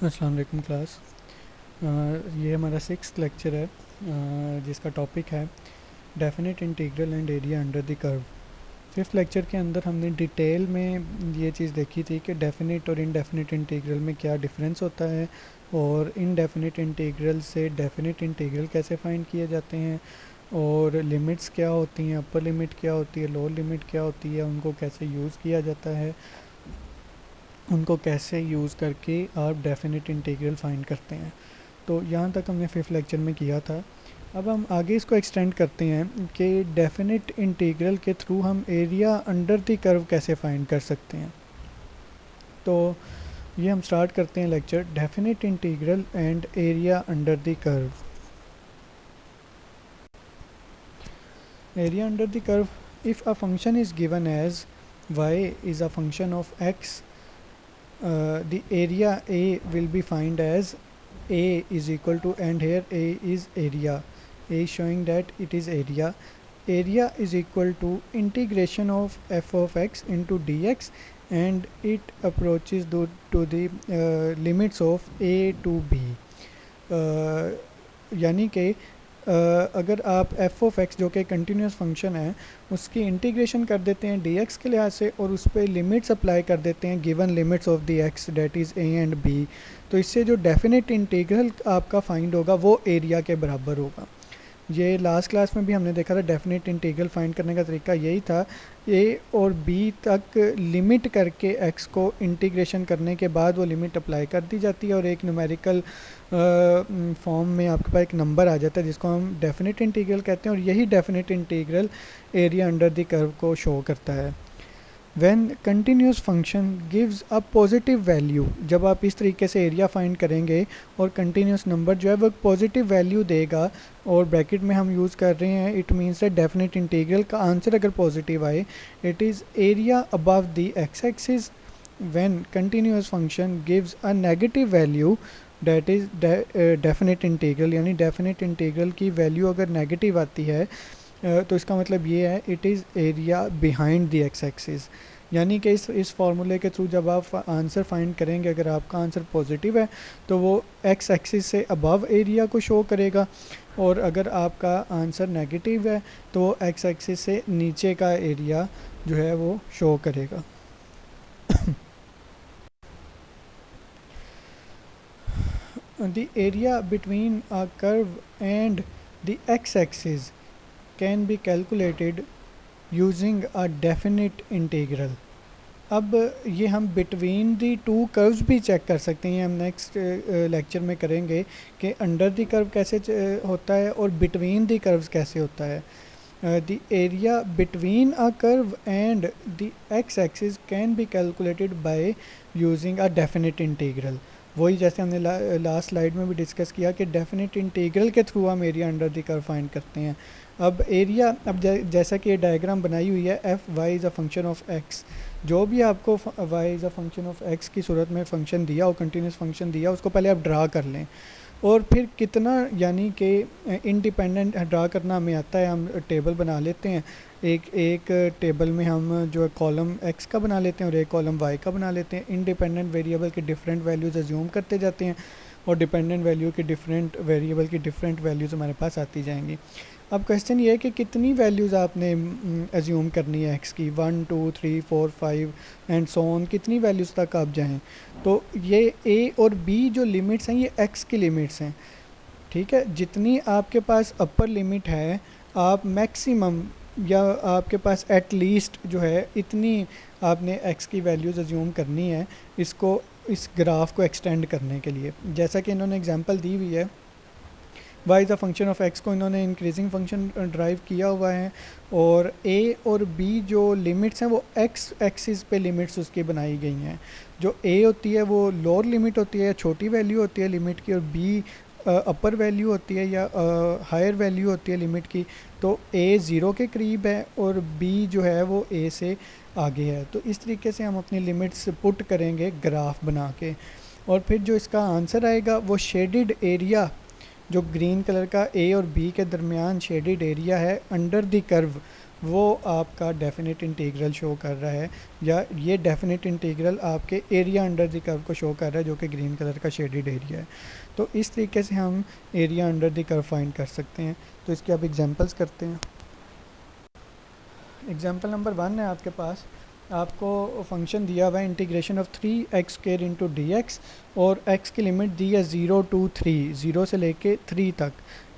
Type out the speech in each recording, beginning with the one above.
अस्सलाम वालेकुम क्लास। ये हमारा 6th लेक्चर है जिसका टॉपिक है definite integral and area under the curve. 5th lecture के अंदर हमने डिटेल में ये चीज़ देखी थी कि डेफिनेट और इनडेफिनेट इंटीग्रल में क्या डिफरेंस होता है और इनडेफिनेट इंटीग्रल से डेफिनेट इंटीग्रल कैसे फाइंड किए जाते हैं और लिमिट्स क्या होती हैं, अपर लिमिट क्या होती है, लोअर लिमिट क्या होती है, उनको कैसे यूज़ किया जाता है, उनको कैसे यूज़ करके आप डेफिनेट इंटीग्रल फाइंड करते हैं। तो यहाँ तक हमने 5th लेक्चर में किया था। अब हम आगे इसको एक्सटेंड करते हैं कि डेफिनेट इंटीग्रल के थ्रू हम एरिया अंडर द कर्व कैसे फाइंड कर सकते हैं। तो ये हम स्टार्ट करते हैं lecture definite integral and area under the curve. Area under the curve, if a function is given as y is a function of x, the area A will be find as A is equal to, and here A is area, A is showing that it is area is equal to integration of f of x into dx, and it approaches to the limits of a to b. यानी कि अगर आप f of x जो कि continuous function है उसकी integration कर देते हैं dx के लिहाज से और उस पर लिमिट्स अप्लाई कर देते हैं given limits of the x that is a and b, तो इससे जो डेफिनेट इंटीग्रल आपका फाइंड होगा वो एरिया के बराबर होगा। ये लास्ट क्लास में भी हमने देखा था, डेफिनेट इंटीग्रल फाइंड करने का तरीका यही था, ए और बी तक लिमिट करके एक्स को इंटीग्रेशन करने के बाद वो लिमिट अप्लाई कर दी जाती है और एक न्यूमेरिकल फॉर्म में आपके पास एक नंबर आ जाता है जिसको हम डेफिनेट इंटीग्रल कहते हैं, और यही definite integral area under the curve को शो करता है। When continuous function gives a positive value, जब आप इस तरीके से एरिया फाइंड करेंगे और कंटिन्यूस नंबर जो है वो पॉजिटिव वैल्यू देगा और ब्रैकेट में हम यूज़ कर रहे हैं, it means that definite integral का आंसर अगर पॉजिटिव आए it is area above the X axis. When continuous function gives a negative value that is definite integral, यानी डेफिनेट इंटीग्रल की वैल्यू अगर नेगेटिव आती है तो इसका मतलब ये है it is area behind the X axis. यानी कि इस फार्मूले के थ्रू जब आप आंसर फाइंड करेंगे, अगर आपका आंसर पॉजिटिव है तो वो एक्स एक्सिस से अबव एरिया को शो करेगा, और अगर आपका आंसर नेगेटिव है तो एक्स एक्सिस से नीचे का एरिया जो है वो शो करेगा। The area between a curve and the X axis can be calculated using a definite integral. अब ये हम बिटवीन दी टू कर्व्स भी चेक कर सकते हैं, हम नेक्स्ट लेक्चर में करेंगे कि अंडर दी कर्व कैसे होता है और बिटवीन दी कर्व्स कैसे होता है। The area between a curve and the X axis can be calculated by using a definite integral. वही जैसे हमने लास्ट स्लाइड में भी डिस्कस किया कि डेफिनेट इंटीग्रल के थ्रू हम area under the curve find करते हैं। अब एरिया, अब जैसा कि ये डायग्राम बनाई हुई है, F Y is a function of X, जो भी आपको Y is a function of X की सूरत में फंक्शन दिया हो, कंटिन्यूस फंक्शन दिया, उसको पहले आप ड्रा कर लें और फिर कितना, यानी कि इंडिपेंडेंट ड्रा करना हमें आता है, हम टेबल बना लेते हैं। एक टेबल में हम जो है कॉलम एक्स का बना लेते हैं और एक कॉलम वाई का बना लेते हैं। इंडिपेंडेंट वेरिएबल के डिफरेंट वैल्यूज़ अज्यूम करते जाते हैं और डिपेंडेंट वैल्यू के डिफरेंट वेरिएबल की डिफरेंट वैल्यूज़ हमारे पास आती जाएंगी। अब क्वेश्चन ये है कि कितनी वैल्यूज़ आपने एज्यूम करनी है एक्स की, 1 2 3 4 5 एंड सो ऑन, कितनी वैल्यूज़ तक आप जाएं। तो ये ए और बी जो लिमिट्स हैं ये एक्स की लिमिट्स हैं, ठीक है। जितनी आपके पास अपर लिमिट है आप मैक्सिमम, या आपके पास एट लीस्ट जो है इतनी आपने एक्स की वैल्यूज़ अज्यूम करनी है इसको, इस ग्राफ को एक्सटेंड करने के लिए। जैसा कि इन्होंने एग्जांपल दी हुई है, Y is a function of X को इन्होंने इंक्रीजिंग फंक्शन ड्राइव किया हुआ है और ए और बी जो लिमिट्स हैं वो एक्स एक्सिस पे लिमिट्स उसकी बनाई गई हैं। जो ए होती है वो लोअर लिमिट होती है, छोटी वैल्यू होती है लिमिट की, और बी अपर वैल्यू होती है या हायर वैल्यू होती है लिमिट की। तो ए ज़ीरो के करीब है और बी जो है वो ए से आगे है। तो इस तरीके से हम अपनी लिमिट्स पुट करेंगे ग्राफ बना के, और फिर जो इसका आंसर आएगा वो शेडेड एरिया, जो ग्रीन कलर का ए और बी के दरमियान शेडेड एरिया है अंडर द कर्व, वो आपका डेफिनेट इंटीग्रल शो कर रहा है, या ये डेफिनेट इंटीग्रल आपके एरिया अंडर द कर्व को शो कर रहा है, जो कि ग्रीन कलर का शेडेड एरिया है। तो इस तरीके से हम area under the curve find कर सकते हैं। तो इसके आप एग्जांपल्स करते हैं। एग्जांपल नंबर 1 है आपके पास, आपको फंक्शन दिया हुआ है integration of 3x² into D X, और x की लिमिट दी है 0 to 3, 0 से लेके 3 तक।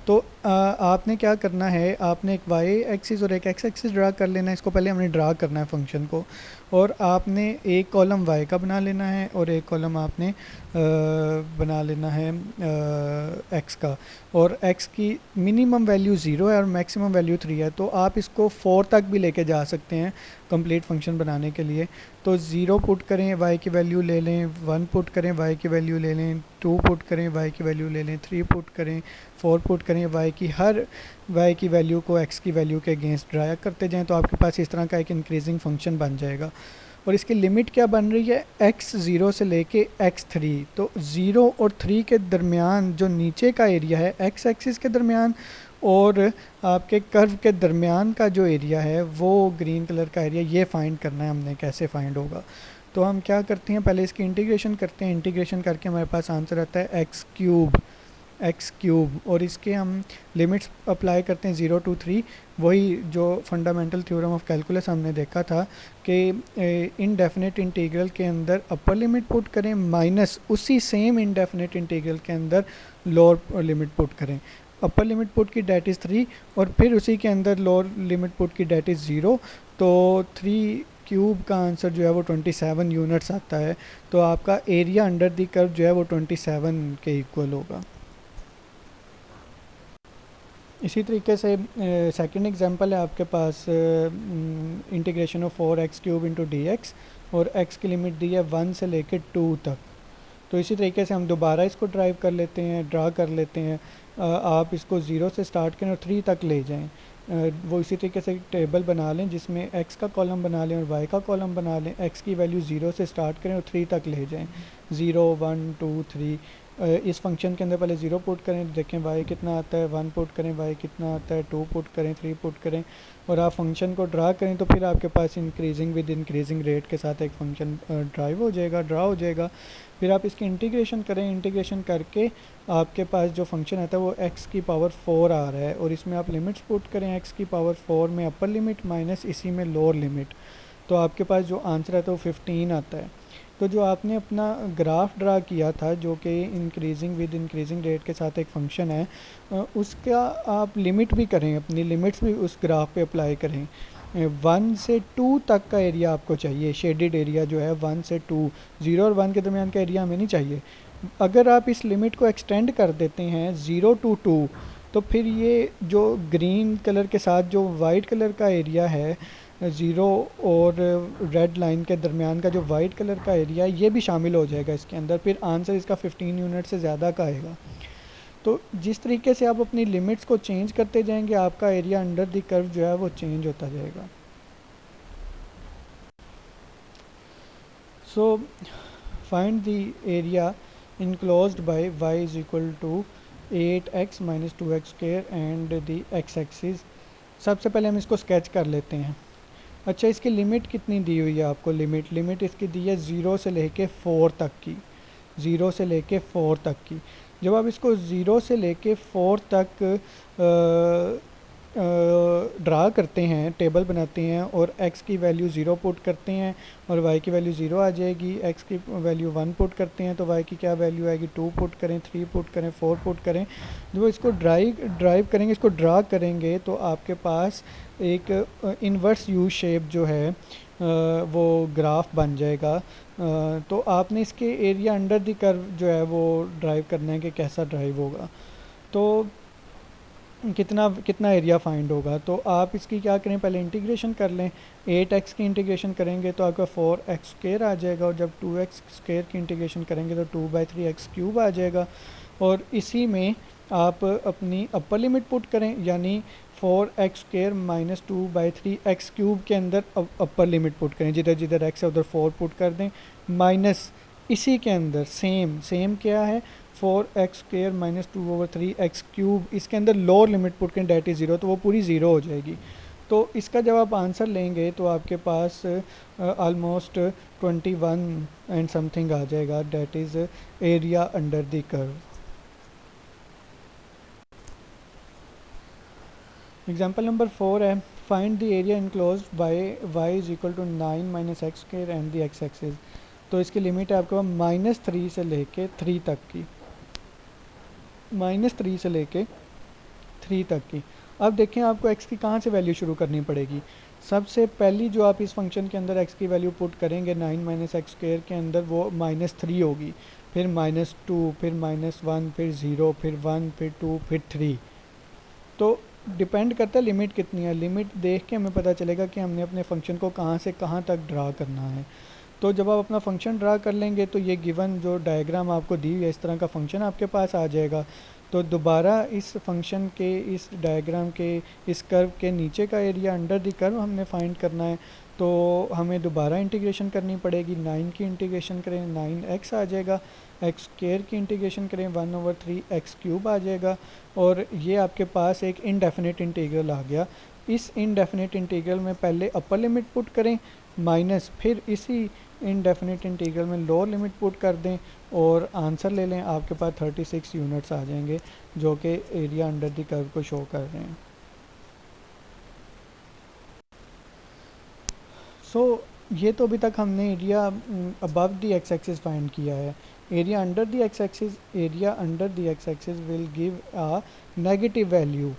तो आपने क्या करना है, आपने एक y एक्सिस और एक x एक्सिस ड्रा कर लेना है। इसको पहले हमने ड्रा करना है फंक्शन को, और आपने एक कॉलम y का बना लेना है और एक कॉलम आपने बना लेना है x का। और x की मिनिमम वैल्यू 0 है और मैक्सिमम वैल्यू 3 है, तो आप इसको 4 तक भी लेके जा सकते हैं कंप्लीट फंक्शन बनाने के लिए। तो 0 पुट करें, y की वैल्यू ले लें, 1 पुट करें, y की वैल्यू ले लें, 2 पुट करें, y की वैल्यू ले लें, 3 पुट करें, 4 पुट करें, y की हर y की वैल्यू को x की वैल्यू के अगेंस्ट ड्राया करते जाएं, तो आपके पास इस तरह का एक इंक्रीजिंग फंक्शन बन जाएगा। और इसकी लिमिट क्या बन रही है, x 0 से लेके x 3। तो 0 और 3 के दरमियान जो नीचे का एरिया है x एक्सिस के दरमियान और आपके कर्व के दरमियान का जो एरिया है वो ग्रीन कलर का एरिया, ये फाइंड करना है हमने। कैसे फाइंड होगा, तो हम क्या करते हैं, पहले इसकी इंटीग्रेशन करते हैं। इंटीग्रेशन करके हमारे पास आंसर आता है एक्स क्यूब, और इसके हम लिमिट्स अप्लाई करते हैं 0 to 3। वही जो फंडामेंटल थ्योरम ऑफ कैलकुलस हमने देखा था कि इनडेफिनेट इंटीग्रल के अंदर अपर लिमिट पुट करें माइनस उसी सेम इनडेफिनेट इंटीग्रल के अंदर लोअर लिमिट पुट करें। अपर लिमिट पुट की डेट इज़ 3 और फिर उसी के अंदर लोअर लिमिट पुट की डेट इज़ 0। तो 3 क्यूब का आंसर जो है वो 27 यूनिट्स आता है। तो आपका एरिया अंडर द कर्व जो है वो 27 के इक्वल होगा। इसी तरीके से सेकंड एग्जांपल है आपके पास, integration of 4x³ into D X, और x की लिमिट दी है 1 से लेकर 2 तक। तो इसी तरीके से हम दोबारा इसको ड्रा कर लेते हैं। आप इसको 0 से स्टार्ट करें और 3 तक ले जाएं। वो इसी तरीके से टेबल बना लें जिसमें x का कॉलम बना लें और y का कॉलम बना लें। x की वैल्यू 0 से स्टार्ट करें और 3 तक ले जाएं, 0 1 2 3। इस फंक्शन के अंदर पहले 0 पुट करें, देखें y कितना आता है, 1 पुट करें y कितना आता है, 2 पुट करें, 3 पुट करें, और आप फंक्शन को ड्रा करें। तो फिर आपके पास इंक्रीजिंग रेट के साथ एक फंक्शन ड्रा हो जाएगा। फिर आप इसकी इंटीग्रेशन करें, इंटीग्रेशन करके आपके पास जो फंक्शन आता है वो x की पावर 4 आ रहा है, और इसमें आप लिमिट्स पुट करें x की पावर 4 में अपर लिमिट माइनस इसी में लोअर लिमिट। तो आपके पास जो आंसर आता है वो 15 आता है। तो जो आपने अपना ग्राफ ड्रा किया था जो कि इंक्रीजिंग रेट के साथ एक फंक्शन है, उसका आप लिमिट भी करें, अपनी लिमिट्स भी उस ग्राफ पे अप्लाई करें। 1 से 2 तक का एरिया आपको चाहिए, शेडेड एरिया जो है 1 से 2, 0 और 1 के दरमियान का एरिया हमें नहीं चाहिए। अगर आप इस लिमिट को एक्सटेंड कर देते हैं 0 to 2, तो फिर ये जो ग्रीन कलर के साथ जो वाइट कलर का एरिया है, 0 और रेड लाइन के दरमियान का जो वाइट कलर का एरिया है, ये भी शामिल हो जाएगा इसके अंदर। फिर आंसर इसका 15 यूनिट से ज़्यादा का आएगा। तो जिस तरीके से आप अपनी लिमिट्स को चेंज करते जाएंगे, आपका एरिया अंडर द कर्व जो है वो चेंज होता जाएगा। So find the area enclosed by y is equal to 8x minus 2x² and the x axis. सबसे पहले हम इसको स्केच कर लेते हैं। अच्छा, इसकी लिमिट कितनी दी हुई है आपको, लिमिट इसकी दी है 0 से लेके 4 तक की, 0 से लेके 4 तक की। जब आप इसको 0 से लेके 4 तक ड्रा करते हैं, टेबल बनाते हैं और x की वैल्यू 0 पुट करते हैं और y की वैल्यू 0 आ जाएगी, x की वैल्यू 1 पुट करते हैं तो y की क्या वैल्यू आएगी, 2 पुट करें, 3 पुट करें, 4 पुट करें। जब इसको ड्राइव करेंगे, इसको ड्रा करेंगे, तो आपके पास एक इन्वर्स यू शेप जो है वो ग्राफ बन जाएगा। तो आपने इसके एरिया अंडर द कर्व जो है वो ड्राइव करना है कि कैसा ड्राइव होगा, तो कितना एरिया फाइंड होगा। तो आप इसकी क्या करें, पहले इंटीग्रेशन कर लें। 8x की इंटीग्रेशन करेंगे तो आपका 4x² आ जाएगा, और जब 2x² की इंटीग्रेशन करेंगे तो 2/3x³ आ जाएगा। और इसी में आप अपनी अपर लिमिट पुट करें, यानी 4x² माइनस 2/3x³ के अंदर अपर लिमिट पुट करें, जिधर जिधर x है उधर 4 पुट कर दें, माइनस इसी के अंदर सेम क्या है, 4x² माइनस 2/3x³, इसके अंदर लोअर लिमिट पुट करें, डेट इज़ 0, तो वो पूरी 0 हो जाएगी। तो इसका जब आप आंसर लेंगे तो आपके पास ऑलमोस्ट 21 एंड समथिंग आ जाएगा, that is area under the curve. Example number 4 है, find the area enclosed by Y is equal to 9 minus X square and the X axis. तो इसकी लिमिट है आपके पास -3 से लेके 3 तक की, -3 से लेके 3 तक की। अब देखें आपको x की कहाँ से वैल्यू शुरू करनी पड़ेगी। सबसे पहली जो आप इस फंक्शन के अंदर x की वैल्यू पुट करेंगे 9 माइनस एक्स स्क्वायर के अंदर, वो -3 होगी, फिर -2, फिर -1, फिर 0, फिर 1, फिर 2, फिर 3। तो डिपेंड करता है लिमिट कितनी है, लिमिट देख के हमें पता चलेगा कि हमने अपने फंक्शन को कहाँ से कहाँ तक ड्रा करना है। तो जब आप अपना फंक्शन ड्रा कर लेंगे तो ये गिवन जो डायग्राम आपको दी हुई है इस तरह का फंक्शन आपके पास आ जाएगा। तो दोबारा इस फंक्शन के, इस डायग्राम के, इस कर्व के नीचे का एरिया अंडर द कर्व हमने फाइंड करना है। तो हमें दोबारा इंटीग्रेशन करनी पड़ेगी, 9 की इंटीग्रेशन करें 9x आ जाएगा, एक्स स्क्वायर की इंटीग्रेशन करें 1/3 एक्स क्यूब आ जाएगा, और ये आपके पास एक इनडेफिनिट इंटीग्रल आ गया। इस इनडेफिनिट इंटीग्रल में पहले अपर लिमिट पुट करें माइनस, फिर इसी इनडेफिनिट इंटीग्रल में लोअर लिमिट पुट कर दें और आंसर ले लें, आपके पास 36 यूनिट्स आ जाएंगे जो कि एरिया अंडर द कर्व को शो कर रहे हैं। सो ये तो अभी तक हमने area above the X axis find किया है। Area under the X axis, area under the X axis will give a negative value,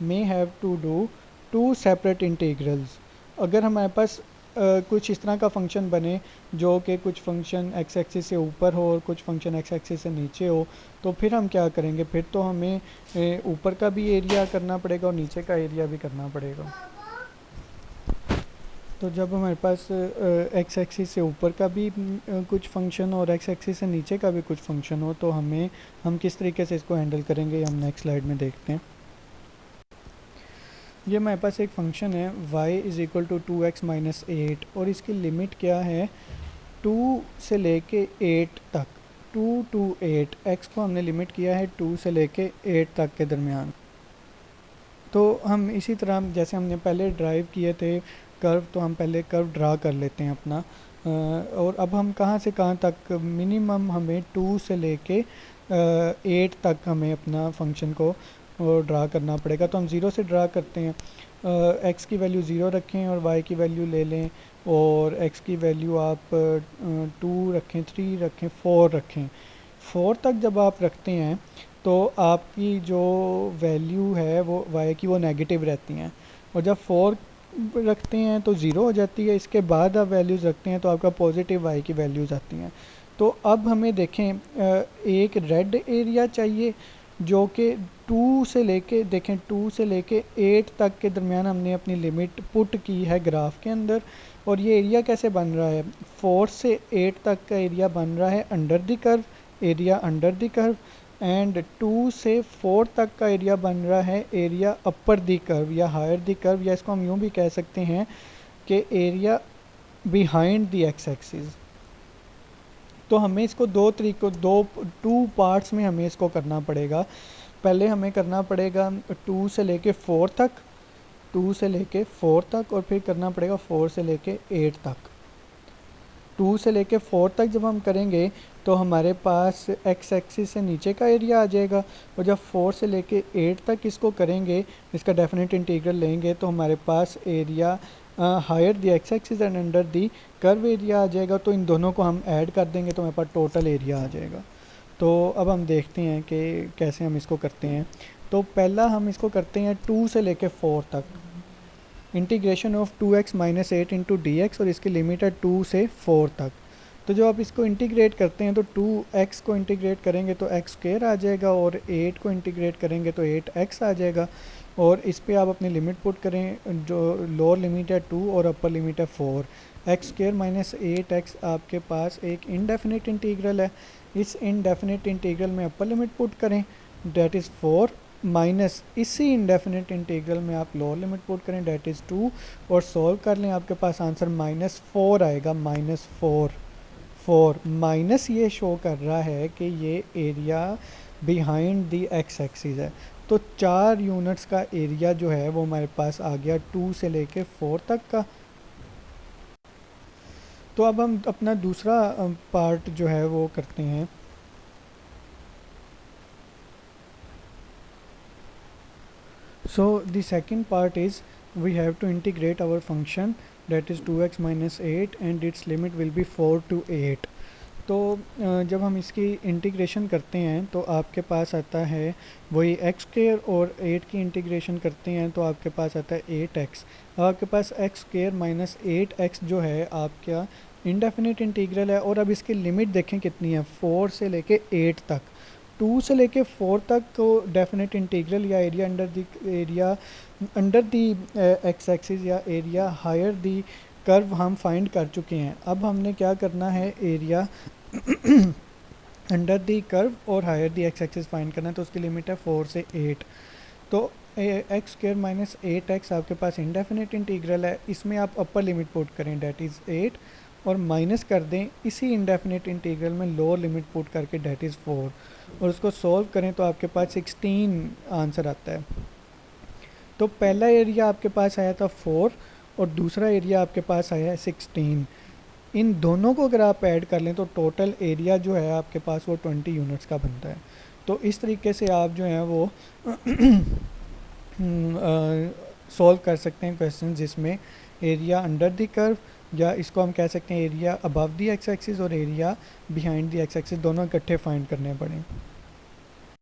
may have to do two separate integrals. अगर हमारे पास कुछ इस तरह का फंक्शन बने जो कि कुछ फंक्शन एक्स एक्सिस से ऊपर हो और कुछ फंक्शन एक्स एक्सिस से नीचे हो, तो फिर हम क्या करेंगे, फिर तो हमें ऊपर का भी एरिया करना पड़ेगा और नीचे का एरिया भी करना पड़ेगा। तो जब हमारे पास एक्स एक्सिस से ऊपर का भी कुछ फंक्शन और एक्स एक्सिस से नीचे का भी कुछ फंक्शन हो, तो हम किस तरीके से इसको हैंडल करेंगे, हम नेक्स्ट स्लाइड में देखते हैं। ये हमारे पास एक फंक्शन है y is equal to 2x minus 8, और इसकी लिमिट क्या है 2 से लेके 8 तक, 2 to 8, x को हमने लिमिट किया है 2 से लेके 8 तक के दरमियान। तो हम इसी तरह जैसे हमने पहले ड्राइव किए थे कर्व, तो हम पहले कर्व ड्रा कर लेते हैं अपना, और अब हम कहाँ से कहाँ तक, मिनिमम हमें 2 से लेके 8 तक हमें अपना फंक्शन को ड्रा करना पड़ेगा। तो हम 0 से ड्रा करते हैं, x की वैल्यू 0 रखें और y की वैल्यू ले लें, और x की वैल्यू आप 2 रखें, 3 रखें, 4 रखें। 4 तक जब आप रखते हैं तो आपकी जो वैल्यू है वो y की वो नेगेटिव रहती हैं, और जब 4 रखते हैं तो 0 हो जाती है। इसके बाद आप वैल्यूज़ रखते हैं तो आपका पॉजिटिव y की वैल्यूज़ आती हैं। तो अब हमें देखें एक रेड एरिया चाहिए जो कि 2 से लेके, देखें 2 से लेके 8 तक के दरमियान हमने अपनी लिमिट पुट की है ग्राफ के अंदर, और ये एरिया कैसे बन रहा है, 4 से 8 तक का एरिया बन रहा है under the curve, area under the curve, and 2 से 4 तक का एरिया बन रहा है एरिया अपर द कर्व या हायर द कर्व, या इसको हम यूँ भी कह सकते हैं कि area behind the X axis. तो हमें इसको दो तरीकों, टू पार्ट्स में हमें इसको करना पड़ेगा। पहले हमें करना पड़ेगा 2 से लेके 4 तक, 2 से लेके 4 तक, और फिर करना पड़ेगा 4 से लेके 8 तक। 2 से लेके 4 तक जब हम करेंगे तो हमारे पास एक्स एक्सिस से नीचे का एरिया आ जाएगा, और जब 4 से लेके 8 तक इसको करेंगे, इसका डेफिनेट इंटीग्रल लेंगे, तो हमारे पास area higher the X axis and under the curve area आ जाएगा। तो इन दोनों को हम ऐड कर देंगे तो हमारे पास टोटल एरिया आ जाएगा। तो अब हम देखते हैं कि कैसे हम इसको करते हैं। तो पहला हम इसको करते हैं 2 से लेके 4 तक, integration of 2x minus 8 into D X, और इसकी लिमिट है 2 से 4 तक। तो जब आप इसको इंटीग्रेट करते हैं तो 2x को इंटीग्रेट करेंगे तो एक्स स्क्वायर आ जाएगा, और 8 को इंटीग्रेट करेंगे तो 8x आ जाएगा, और इस पे आप अपनी लिमिट पुट करें, जो लोअर लिमिट है 2 और अपर लिमिट है 4। एक्स स्क्वायर माइनस 8x आपके पास एक इनडेफिनिट इंटीग्रल है। इस इनडेफिनिट इंटीग्रल में अपर लिमिट पुट करें, डेट इज़ 4, माइनस इसी इनडेफिनिट इंटीग्रल में आप लोअर लिमिट पुट करें, डेट इज़ 2, और सॉल्व कर लें, आपके पास आंसर -4 आएगा। -4 माइनस ये शो कर रहा है कि ये area behind the X axis है, तो 4 यूनिट्स का एरिया जो है वो हमारे पास आ गया 2 से लेके 4 तक का। तो अब हम अपना दूसरा पार्ट जो है वो करते हैं। So the second part is we have to integrate our function, that is 2x minus 8 and its limit will be 4 to 8। तो जब हम इसकी इंटीग्रेशन करते हैं तो आपके पास आता है वही एक्स स्क्वेयर, और 8 की इंटीग्रेशन करते हैं तो आपके पास आता है 8x। अब आपके पास एक्स स्क्वेयर माइनस 8x जो है आपका इंडेफिनिट इंटीग्रल है। और अब इसकी लिमिट देखें कितनी है, 4 से लेके 8 तक। 2 से लेके 4 तक को डेफिनेट इंटीग्रल या area under the x axis या एरिया हायर दी कर्व हम फाइंड कर चुके हैं। अब हमने क्या करना है, एरिया अंडर दी कर्व और हायर दी एक्स एक्सिस फाइंड करना है। तो उसकी लिमिट है 4 से 8। तो एक्स स्क्वेयर माइनस 8x आपके पास इंडेफिनिट इंटीग्रल है, इसमें आप अपर लिमिट पुट करें डेट इज़ 8 और माइनस कर दें इसी इंडेफिनिट इंटीग्रल में लोअर लिमिट पुट करके डेट इज़ 4 और उसको सॉल्व करें तो आपके पास 16 आंसर आता है। तो पहला एरिया आपके पास आया था 4 और दूसरा एरिया आपके पास आया है 16। इन दोनों को अगर आप ऐड कर लें तो टोटल एरिया जो है आपके पास वो 20 यूनिट्स का बनता है। तो इस तरीके से आप जो है वो सॉल्व कर सकते हैं क्वेश्चन जिसमें एरिया अंडर द कर्व, या इसको हम कह सकते हैं area above the X axis और area behind the X axis, दोनों इकट्ठे फाइंड करने पड़े।